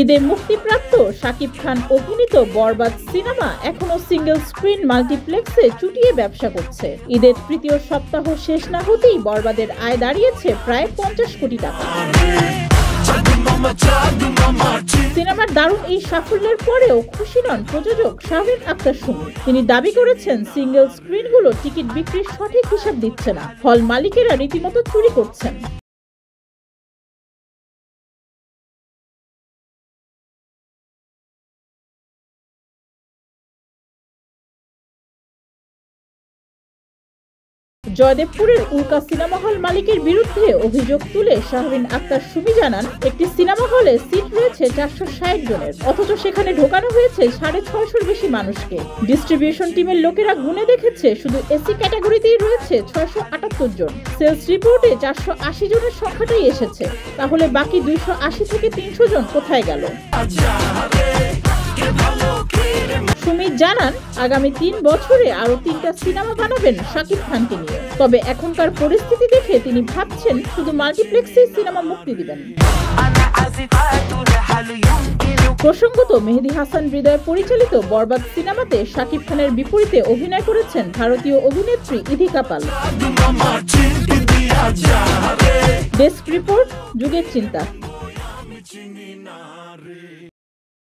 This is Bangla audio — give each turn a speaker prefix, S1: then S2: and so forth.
S1: ঈদে মুক্তিপ্রাপ্ত শাকিব খান অভিনীত বরবাদ সিনেমা এখনো সিঙ্গেল স্ক্রিন মাল্টিপ্লেক্সে চুটিয়ে ব্যবসা করছে। ঈদের তৃতীয় সপ্তাহ শেষ না হতেই বরবাদের আয় দাঁড়িয়েছে প্রায় 50 কোটি টাকা। সিনেমার দারুণ এই সাফল্যের পরেও খুশি নন প্রযোজক শাহরিন আক্তার সুমি। তিনি দাবি করেছেন, সিঙ্গেল স্ক্রিনগুলো টিকিট বিক্রির সঠিক হিসাব দিচ্ছে না, হল মালিকেরা রীতিমতো চুরি করছেন। জয়দেবপুরের উল্কা সিনেমা হল মালিকের বিরুদ্ধে অভিযোগ তুলে শাহরিন আক্তার সুমি জানান, একটি সিনেমা হলে সিট রয়েছে 460 জনের, অথচ সেখানে ঢোকানো হয়েছে 650-র বেশি মানুষকে। ডিস্ট্রিবিউশন টিমের লোকেরা গুনে দেখেছে শুধু এসি ক্যাটাগরিতেই রয়েছে 678 জন। সেলস রিপোর্টে 480 জনের সংখ্যাটাই এসেছে, তাহলে বাকি 280 থেকে 300 জন কোথায় গেল? সুমি জানান, আগামী 3 বছরে আরো 3টা সিনেমা বানাবেন শাকিব খানকে নিয়ে। তবে এখনকার পরিস্থিতি দেখে তিনি ভাবছেন শুধু মাল্টিপ্লেক্সে সিনেমা মুক্তি দিবেন। প্রসঙ্গত, মেহেদী হাসান হৃদয় পরিচালিত বরবাদ সিনেমাতে শাকিব খানের বিপরীতে অভিনয় করেছেন ভারতীয় অভিনেত্রী ইধিকা পাল। ডেস্ক রিপোর্ট, যুগের চিন্তা।